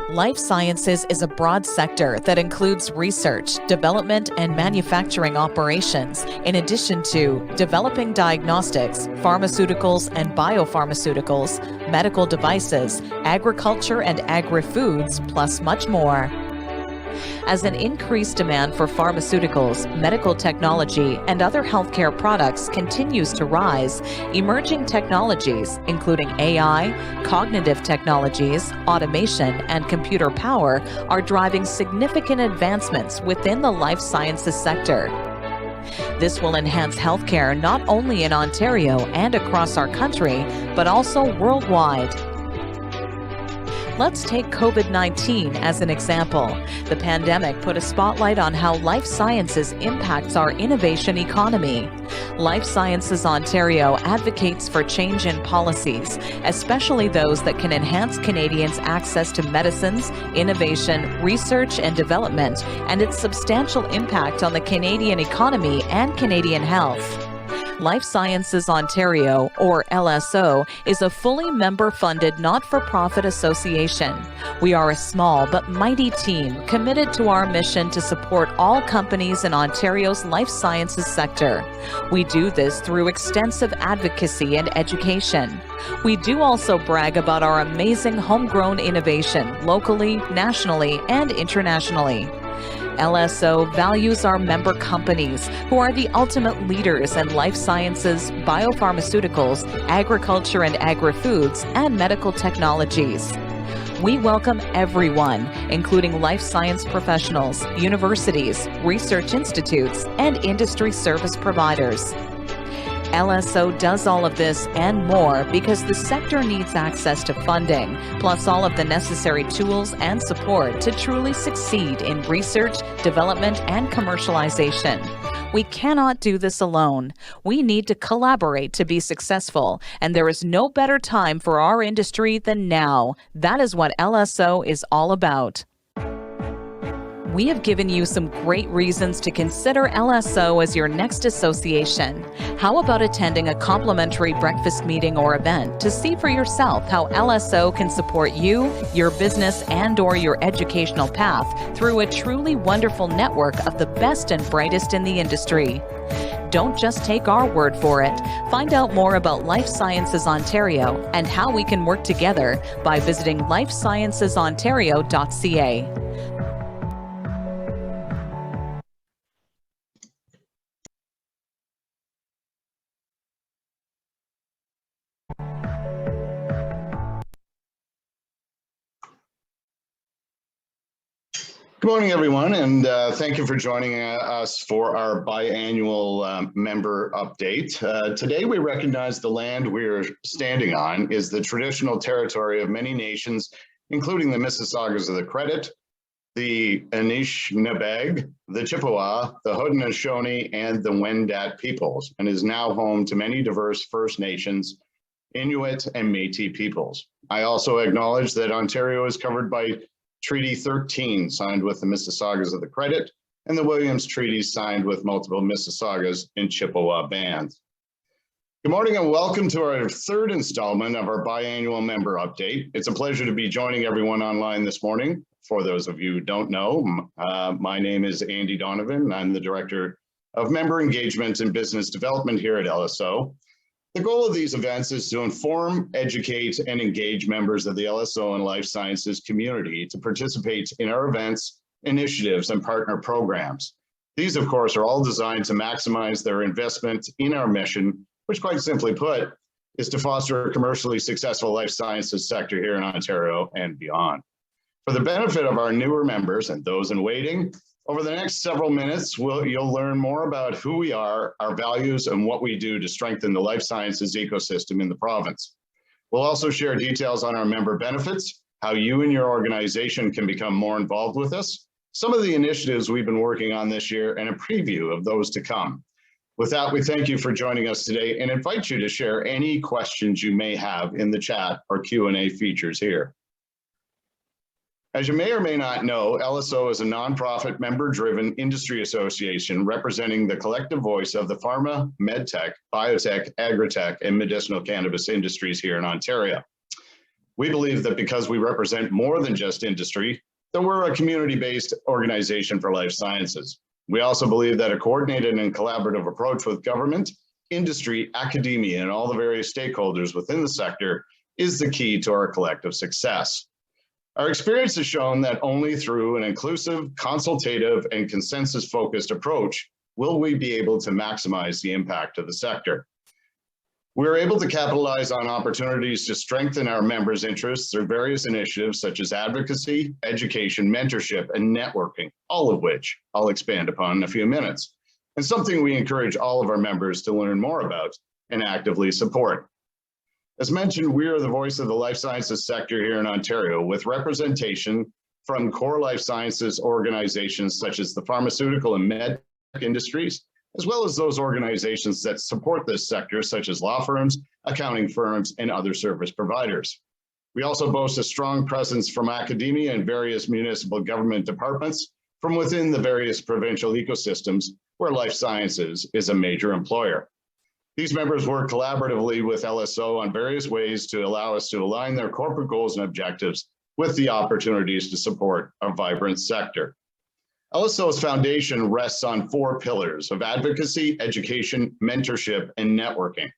Life sciences is a broad sector that includes research, development, and manufacturing operations, in addition to developing diagnostics, pharmaceuticals and biopharmaceuticals, medical devices, agriculture and agri-foods, plus much more. As an increased demand for pharmaceuticals, medical technology, and other healthcare products continues to rise, emerging technologies, including AI, cognitive technologies, automation, and computer power, are driving significant advancements within the life sciences sector. This will enhance healthcare not only in Ontario and across our country, but also worldwide. Let's take COVID-19 as an example. The pandemic put a spotlight on how life sciences impacts our innovation economy. Life Sciences Ontario advocates for change in policies, especially those that can enhance Canadians' access to medicines, innovation, research and development, and its substantial impact on the Canadian economy and Canadian health. Life Sciences Ontario, or LSO, is a fully member-funded not-for-profit association. We are a small but mighty team committed to our mission to support all companies in Ontario's life sciences sector. We do this through extensive advocacy and education. We do also brag about our amazing homegrown innovation locally, nationally, and internationally. LSO values our member companies, who are the ultimate leaders in life sciences, biopharmaceuticals, agriculture and agri-foods, and medical technologies. We welcome everyone, including life science professionals, universities, research institutes, and industry service providers. LSO does all of this and more because the sector needs access to funding, plus all of the necessary tools and support to truly succeed in research, development, and commercialization. We cannot do this alone. We need to collaborate to be successful, and there is no better time for our industry than now. That is what LSO is all about. We have given you some great reasons to consider LSO as your next association. How about attending a complimentary breakfast meeting or event to see for yourself how LSO can support you, your business, and/or your educational path through a truly wonderful network of the best and brightest in the industry? Don't just take our word for it. Find out more about Life Sciences Ontario and how we can work together by visiting lifesciencesontario.ca. Good morning, everyone, and thank you for joining us for our biannual member update. Today, we recognize the land we're standing on is the traditional territory of many nations, including the Mississaugas of the Credit, the Anishinaabe, the Chippewa, the Haudenosaunee, and the Wendat peoples, and is now home to many diverse First Nations, Inuit, and Métis peoples. I also acknowledge that Ontario is covered by Treaty 13 signed with the Mississaugas of the Credit and the Williams Treaties signed with multiple Mississaugas and Chippewa bands. Good morning and welcome to our third installment of our biannual member update. It's a pleasure to be joining everyone online this morning. For those of you who don't know, my name is Andy Donovan. I'm the Director of Member Engagement and Business Development here at LSO. The goal of these events is to inform, educate, and engage members of the LSO and life sciences community to participate in our events, initiatives, and partner programs. These, of course, are all designed to maximize their investment in our mission, which, quite simply put, is to foster a commercially successful life sciences sector here in Ontario and beyond. For the benefit of our newer members and those in waiting, over the next several minutes, you'll learn more about who we are, our values, and what we do to strengthen the life sciences ecosystem in the province. We'll also share details on our member benefits, how you and your organization can become more involved with us, some of the initiatives we've been working on this year, and a preview of those to come. With that, we thank you for joining us today and invite you to share any questions you may have in the chat or Q&A features here. As you may or may not know, LSO is a nonprofit member-driven industry association representing the collective voice of the pharma, medtech, biotech, agritech, and medicinal cannabis industries here in Ontario. We believe that because we represent more than just industry, that we're a community-based organization for life sciences. We also believe that a coordinated and collaborative approach with government, industry, academia, and all the various stakeholders within the sector is the key to our collective success. Our experience has shown that only through an inclusive, consultative, and consensus-focused approach will we be able to maximize the impact of the sector. We're able to capitalize on opportunities to strengthen our members' interests through various initiatives such as advocacy, education, mentorship, and networking, all of which I'll expand upon in a few minutes, and something we encourage all of our members to learn more about and actively support. As mentioned, we are the voice of the life sciences sector here in Ontario, with representation from core life sciences organizations such as the pharmaceutical and med industries, as well as those organizations that support this sector, such as law firms, accounting firms, and other service providers. We also boast a strong presence from academia and various municipal government departments from within the various provincial ecosystems where life sciences is a major employer. These members work collaboratively with LSO on various ways to allow us to align their corporate goals and objectives with the opportunities to support a vibrant sector. LSO's foundation rests on 4 pillars of advocacy, education, mentorship, and networking.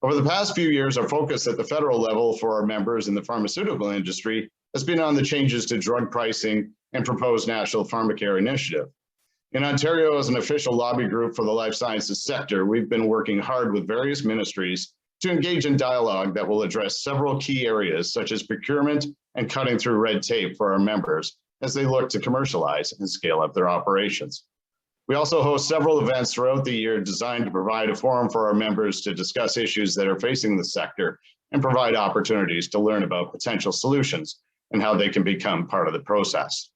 Over the past few years, our focus at the federal level for our members in the pharmaceutical industry has been on the changes to drug pricing and proposed National Pharmacare Initiative. In Ontario, as an official lobby group for the life sciences sector, we've been working hard with various ministries to engage in dialogue that will address several key areas, such as procurement and cutting through red tape for our members as they look to commercialize and scale up their operations. We also host several events throughout the year designed to provide a forum for our members to discuss issues that are facing the sector and provide opportunities to learn about potential solutions and how they can become part of the process.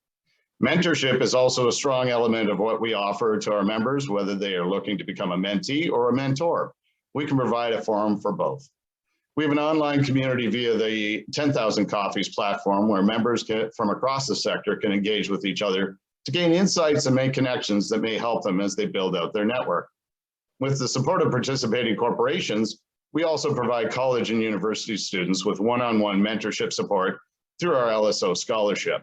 Mentorship is also a strong element of what we offer to our members, whether they are looking to become a mentee or a mentor. We can provide a forum for both. We have an online community via the 10,000 Coffees platform where members from across the sector can engage with each other to gain insights and make connections that may help them as they build out their network. With the support of participating corporations, we also provide college and university students with one-on-one mentorship support through our LSO scholarship.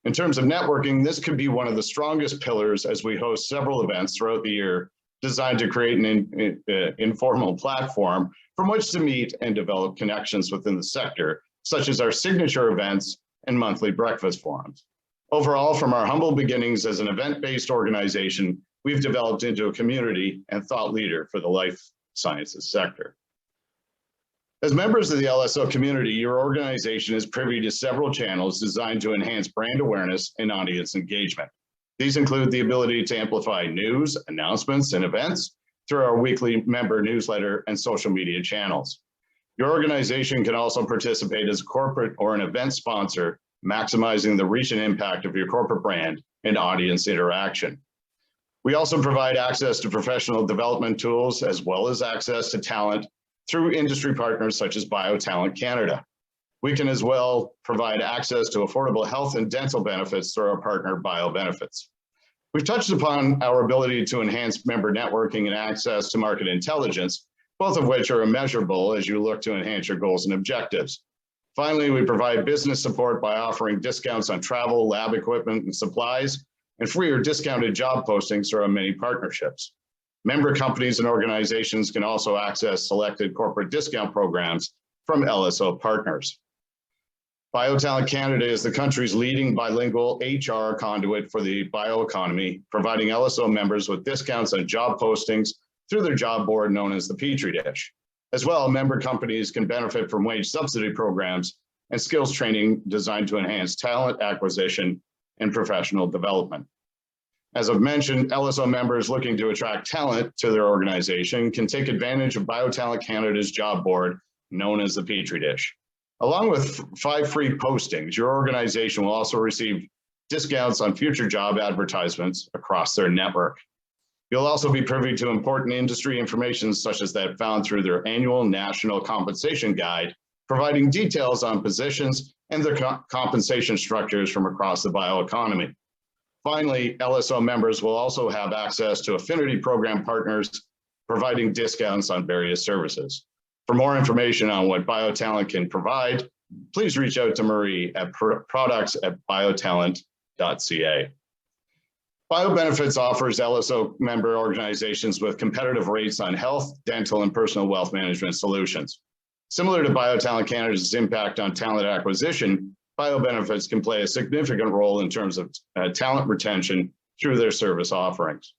In terms of networking, this could be one of the strongest pillars as we host several events throughout the year designed to create an informal platform from which to meet and develop connections within the sector, such as our signature events and monthly breakfast forums. Overall, from our humble beginnings as an event-based organization, we've developed into a community and thought leader for the life sciences sector. As members of the LSO community, your organization is privy to several channels designed to enhance brand awareness and audience engagement. These include the ability to amplify news, announcements, and events through our weekly member newsletter and social media channels. Your organization can also participate as a corporate or an event sponsor, maximizing the reach and impact of your corporate brand and audience interaction. We also provide access to professional development tools as well as access to talent through industry partners such as BioTalent Canada. We can as well provide access to affordable health and dental benefits through our partner BioBenefits. We've touched upon our ability to enhance member networking and access to market intelligence, both of which are immeasurable as you look to enhance your goals and objectives. Finally, we provide business support by offering discounts on travel, lab equipment, and supplies, and free or discounted job postings through our many partnerships. Member companies and organizations can also access selected corporate discount programs from LSO partners. BioTalent Canada is the country's leading bilingual HR conduit for the bioeconomy, providing LSO members with discounts on job postings through their job board known as the Petri Dish. As well, member companies can benefit from wage subsidy programs and skills training designed to enhance talent acquisition and professional development. As I've mentioned, LSO members looking to attract talent to their organization can take advantage of BioTalent Canada's job board known as the Petri Dish. Along with 5 free postings, your organization will also receive discounts on future job advertisements across their network. You'll also be privy to important industry information such as that found through their annual National Compensation Guide, providing details on positions and their compensation structures from across the bioeconomy. Finally, LSO members will also have access to affinity program partners, providing discounts on various services. For more information on what BioTalent can provide, please reach out to Marie at products@biotalent.ca. BioBenefits offers LSO member organizations with competitive rates on health, dental, and personal wealth management solutions. Similar to BioTalent Canada's impact on talent acquisition, BioBenefits can play a significant role in terms of talent retention through their service offerings.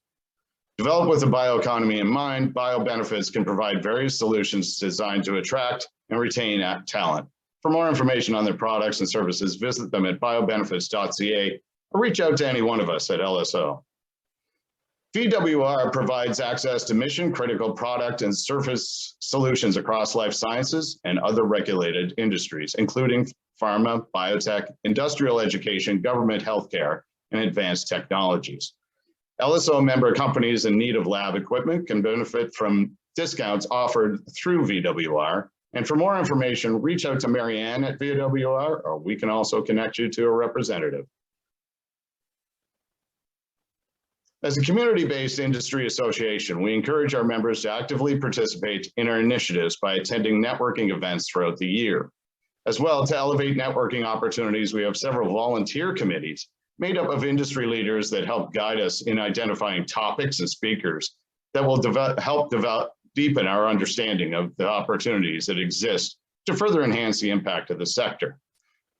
Developed with the bioeconomy in mind, BioBenefits can provide various solutions designed to attract and retain talent. For more information on their products and services, visit them at biobenefits.ca or reach out to any one of us at LSO. VWR provides access to mission-critical product and service solutions across life sciences and other regulated industries, including pharma, biotech, industrial education, government healthcare, and advanced technologies. LSO member companies in need of lab equipment can benefit from discounts offered through VWR. And for more information, reach out to Marianne at VWR, or we can also connect you to a representative. As a community-based industry association, we encourage our members to actively participate in our initiatives by attending networking events throughout the year. As well, to elevate networking opportunities, we have several volunteer committees made up of industry leaders that help guide us in identifying topics and speakers that will help deepen our understanding of the opportunities that exist to further enhance the impact of the sector.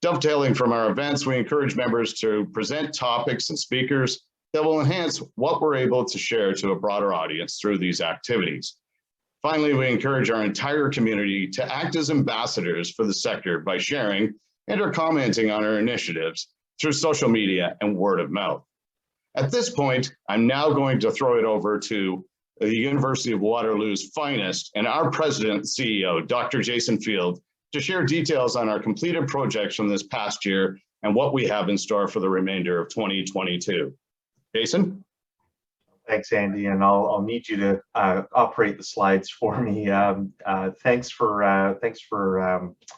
Dovetailing from our events, we encourage members to present topics and speakers that will enhance what we're able to share to a broader audience through these activities. Finally, we encourage our entire community to act as ambassadors for the sector by sharing and or commenting on our initiatives through social media and word of mouth. At this point, I'm now going to throw it over to the University of Waterloo's finest and our president and CEO, Dr. Jason Field, to share details on our completed projects from this past year and what we have in store for the remainder of 2022. Jason? Thanks, Andy, and I'll need you to operate the slides for me. Thanks for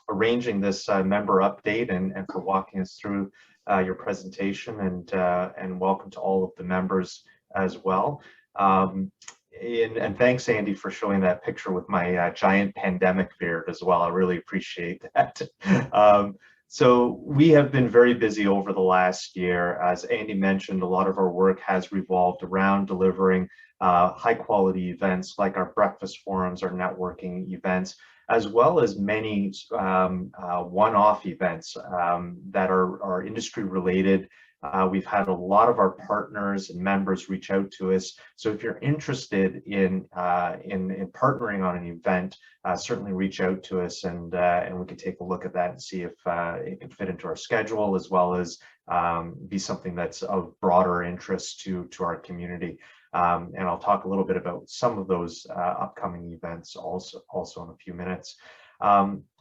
arranging this member update and for walking us through your presentation, and welcome to all of the members as well. And thanks, Andy, for showing that picture with my giant pandemic beard as well. I really appreciate that. So we have been very busy over the last year. As Andy mentioned, a lot of our work has revolved around delivering high quality events like our breakfast forums, our networking events, as well as many one-off events that are industry related. We've had a lot of our partners and members reach out to us. So if you're interested in partnering on an event, certainly reach out to us, and we can take a look at that and see if it can fit into our schedule, as well as be something that's of broader interest to our community. And I'll talk a little bit about some of those upcoming events also in a few minutes.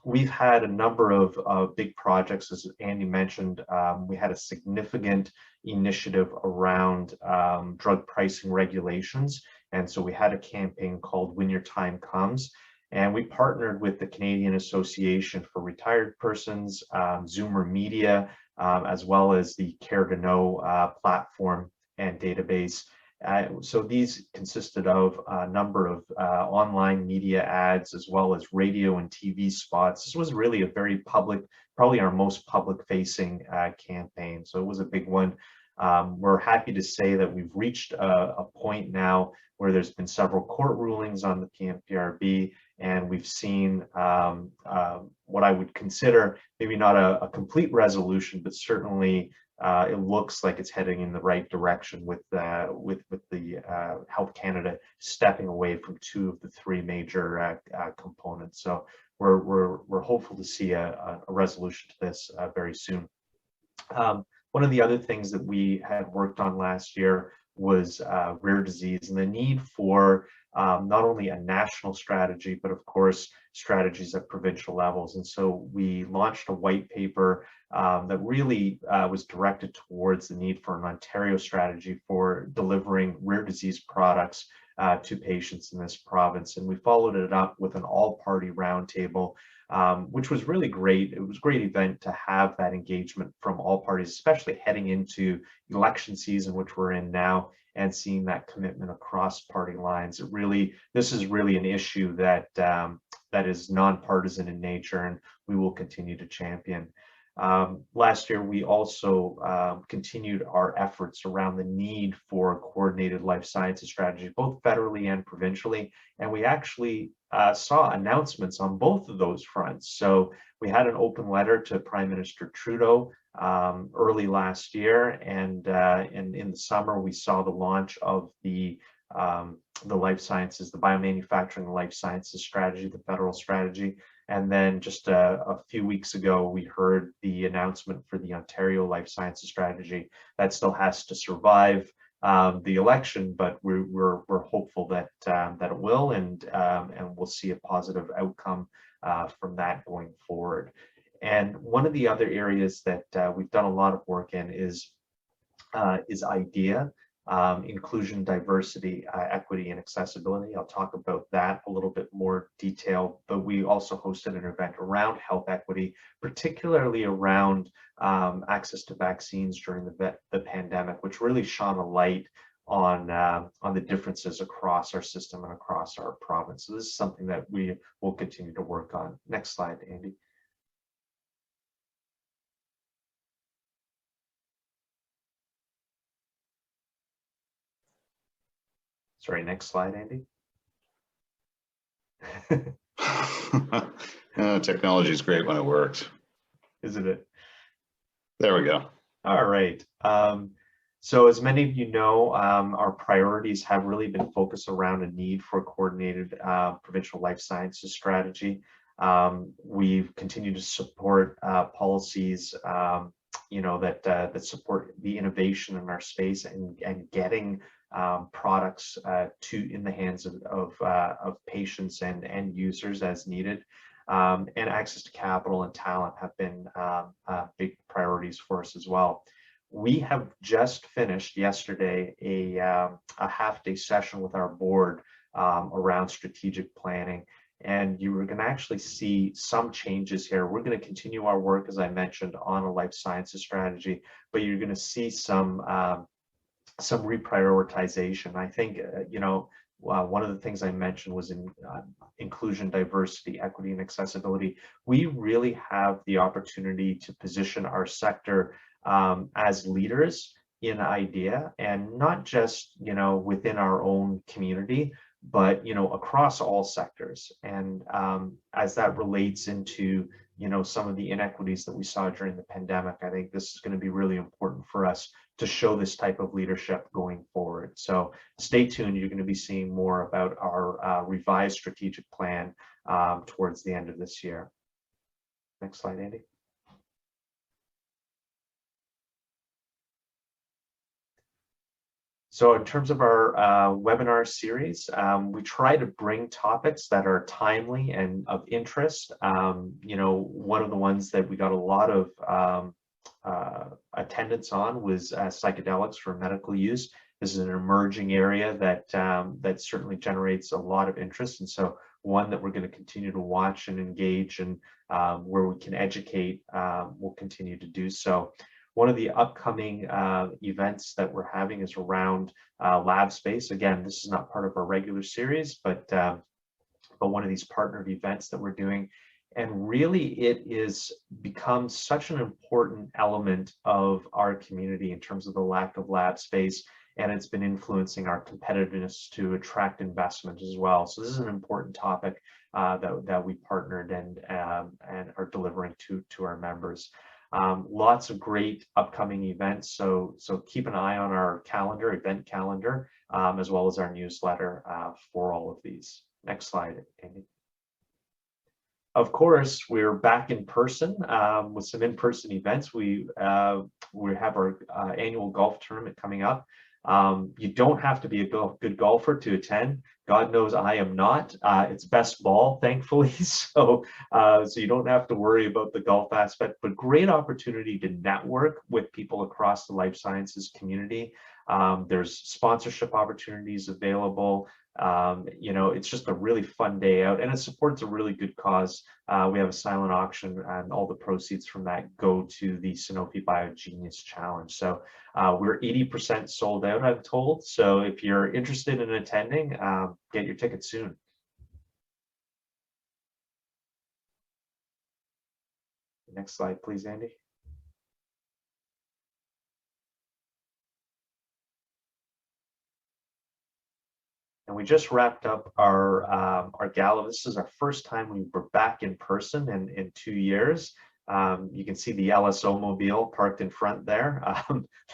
We've had a number of big projects, as Andy mentioned. We had a significant initiative around drug pricing regulations. And so we had a campaign called When Your Time Comes. And we partnered with the Canadian Association for Retired Persons, Zoomer Media, as well as the Care to Know platform and database. So these consisted of a number of online media ads, as well as radio and TV spots. This was really a very public, probably our most public facing campaign. So it was a big one. We're happy to say that we've reached a point now where there's been several court rulings on the PMPRB, and we've seen what I would consider maybe not a complete resolution, but certainly it looks like it's heading in the right direction with the Health Canada stepping away from two of the three major components. So we're hopeful to see a resolution to this very soon. One of the other things that we had worked on last year was rare disease and the need for not only a national strategy, but of course strategies at provincial levels. And so we launched a white paper that really was directed towards the need for an Ontario strategy for delivering rare disease products to patients in this province. And we followed it up with an all-party roundtable, which was really great. It was a great event to have that engagement from all parties, especially heading into election season, which we're in now, and seeing that commitment across party lines. This is really an issue that that is nonpartisan in nature, and we will continue to champion. Last year, we also continued our efforts around the need for a coordinated life sciences strategy, both federally and provincially, and we actually saw announcements on both of those fronts. So we had an open letter to Prime Minister Trudeau early last year, and in the summer we saw the launch of the life sciences, the biomanufacturing life sciences strategy, the federal strategy. And then just a few weeks ago, we heard the announcement for the Ontario life sciences strategy. That still has to survive the election, but we're hopeful that that it will, and we'll see a positive outcome from that going forward. And one of the other areas that we've done a lot of work in is IDEA. Inclusion, diversity, equity, and accessibility. I'll talk about that a little bit more detail, but we also hosted an event around health equity, particularly around access to vaccines during the pandemic, which really shone a light on the differences across our system and across our province. So this is something that we will continue to work on. Next slide, Andy. Sorry, next slide, Andy. Technology is great when it works. Isn't it? There we go. All right. So as many of you know, our priorities have really been focused around a need for a coordinated provincial life sciences strategy. We've continued to support policies that support the innovation in our space and getting products in the hands of patients and end users as needed. And access to capital and talent have been big priorities for us as well. We have just finished yesterday a half-day session with our board around strategic planning. And you were going to actually see some changes here. We're going to continue our work, as I mentioned, on a life sciences strategy, but you're going to see some reprioritization. I think, one of the things I mentioned was in inclusion, diversity, equity, and accessibility. We really have the opportunity to position our sector as leaders in IDEA, and not just, within our own community, but, across all sectors. And as that relates into, some of the inequities that we saw during the pandemic, I think this is going to be really important for us to show this type of leadership going forward. So stay tuned. You're going to be seeing more about our revised strategic plan towards the end of this year. Next slide, Andy. So in terms of our webinar series, we try to bring topics that are timely and of interest. One of the ones that we got a lot of attendance on was psychedelics for medical use. This is an emerging area that certainly generates a lot of interest, and so one that we're going to continue to watch and engage, and where we can educate, we'll continue to do so. One of the upcoming events that we're having is around lab space. Again, this is not part of our regular series, but one of these partnered events that we're doing. And really, it is become such an important element of our community in terms of the lack of lab space, and it's been influencing our competitiveness to attract investment as well. So this is an important topic that we partnered and are delivering to our members. Lots of great upcoming events, so keep an eye on our calendar, event calendar, as well as our newsletter for all of these. Next slide, Amy. Of course, we're back in person with some in-person events. We have our annual golf tournament coming up. You don't have to be a good golfer to attend. God knows I am not. It's best ball, thankfully, so you don't have to worry about the golf aspect, but great opportunity to network with people across the life sciences community. There's sponsorship opportunities available. It's just a really fun day out, and it supports a really good cause. We have a silent auction, and all the proceeds from that go to the Sanofi BioGenius Challenge. So we're 80% sold out, I'm told. So if you're interested in attending, get your tickets soon. Next slide, please, Andy. And we just wrapped up our gala. This is our first time we were back in person in 2 years. You can see the LSO Mobile parked in front there.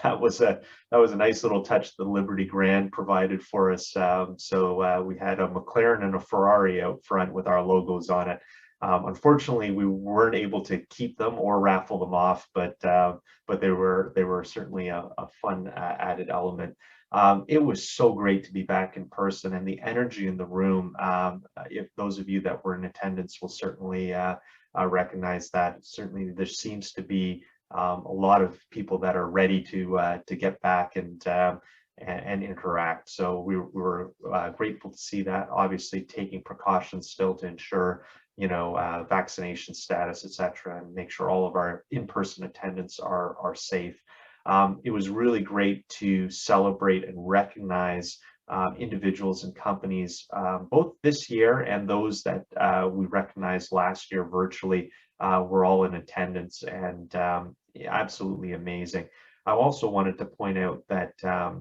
That was a nice little touch the Liberty Grand provided for us. So we had a McLaren and a Ferrari out front with our logos on it. Unfortunately, we weren't able to keep them or raffle them off, but they were certainly a fun added element. It was so great to be back in person, and the energy in the room. If those of you that were in attendance will certainly recognize that. Certainly, there seems to be a lot of people that are ready to get back and interact. So we were grateful to see that. Obviously, taking precautions still to ensure, you know, vaccination status, etc., and make sure all of our in-person attendants are safe. It was really great to celebrate and recognize individuals and companies, both this year and those that we recognized last year virtually, were all in attendance, and absolutely amazing. I also wanted to point out that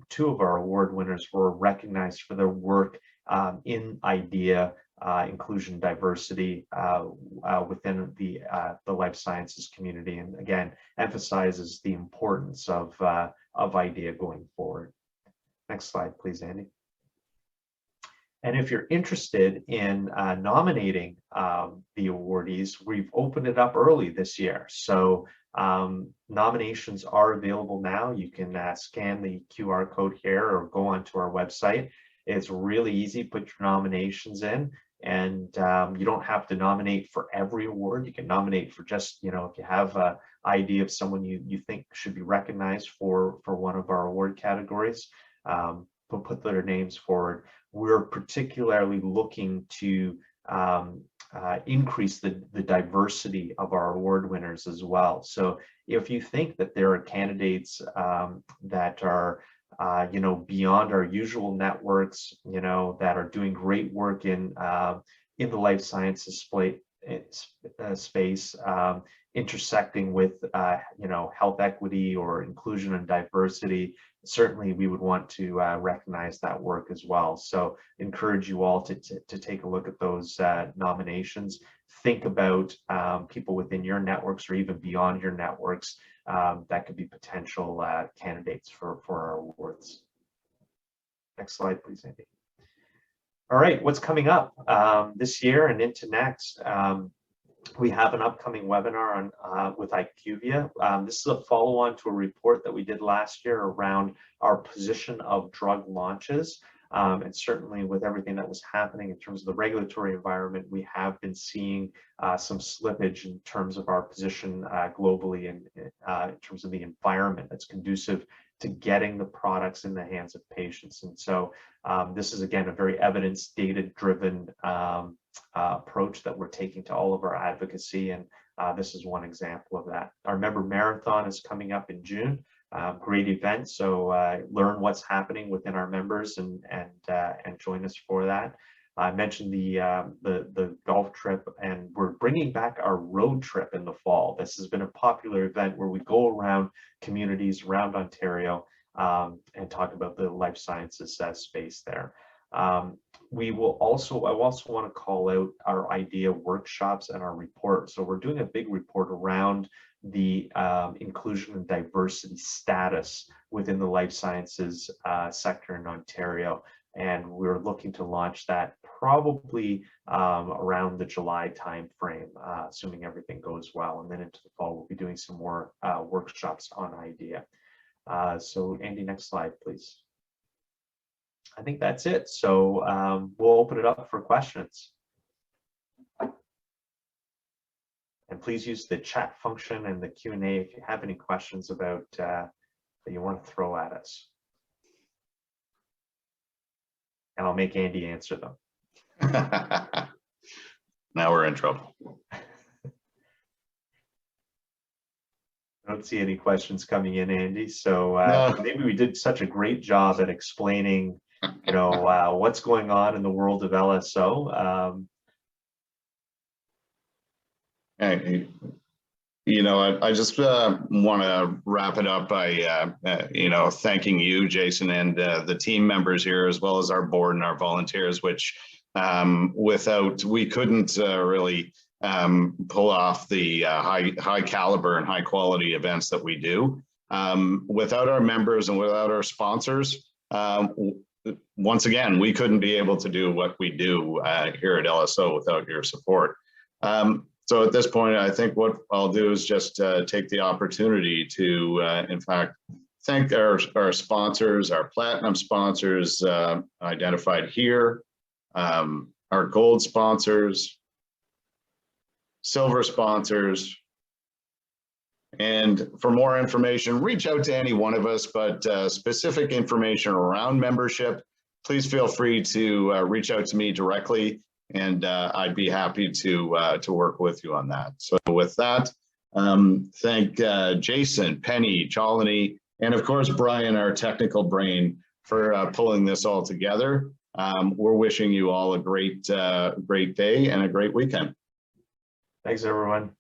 2 of our award winners were recognized for their work in IDEA, inclusion, diversity within the life sciences community, and again emphasizes the importance of IDEA going forward. Next slide, please, Andy. And if you're interested in nominating the awardees, we've opened it up early this year. So nominations are available now. You can scan the QR code here or go onto our website. It's really easy. Put your nominations in, and you don't have to nominate for every award. You can nominate for just, you know, if you have an idea of someone you think should be recognized for one of our award categories, put their names forward. We're particularly looking to increase the diversity of our award winners as well. So if you think that there are candidates that are you know, beyond our usual networks, you know, that are doing great work in the life sciences space, intersecting with you know, health equity or inclusion and diversity, certainly we would want to recognize that work as well. So encourage you all to take a look at those nominations. Think about people within your networks or even beyond your networks that could be potential candidates for our awards. Next slide, please, Andy. All right, what's coming up this year and into next? We have an upcoming webinar on with IQVIA. This is a follow-on to a report that we did last year around our position of drug launches. And certainly with everything that was happening in terms of the regulatory environment, we have been seeing some slippage in terms of our position globally, and in terms of the environment that's conducive to getting the products in the hands of patients. And so this is, again, a very evidence data-driven approach that we're taking to all of our advocacy, and this is one example of that. Our member marathon is coming up in June. Great event, so learn what's happening within our members and join us for that. I mentioned the golf trip, and we're bringing back our road trip in the fall. This has been a popular event where we go around communities around Ontario and talk about the life sciences space there. I also want to call out our IDEA workshops and our report. So we're doing a big report around the inclusion and diversity status within the life sciences sector in Ontario. And we're looking to launch that probably around the July timeframe, assuming everything goes well. And then into the fall, we'll be doing some more workshops on IDEA. So Andy, next slide, please. I think that's it. So we'll open it up for questions. And please use the chat function and the Q&A if you have any questions about that you want to throw at us. And I'll make Andy answer them. Now we're in trouble. I don't see any questions coming in, Andy. So No. maybe we did such a great job at explaining, you know, what's going on in the world of LSO. I just want to wrap it up by, thanking you, Jason, and the team members here, as well as our board and our volunteers, which we couldn't really pull off the high caliber and high quality events that we do. Without our members and without our sponsors, once again, we couldn't be able to do what we do here at LSO without your support. So at this point, I think what I'll do is just take the opportunity to, in fact, thank our sponsors, our platinum sponsors identified here, our gold sponsors, silver sponsors. And for more information, reach out to any one of us, but specific information around membership, please feel free to reach out to me directly, and I'd be happy to work with you on that. So with that, thank Jason, Penny, Chalani, and of course, Brian, our technical brain, for pulling this all together. We're wishing you all a great day and a great weekend. Thanks, everyone.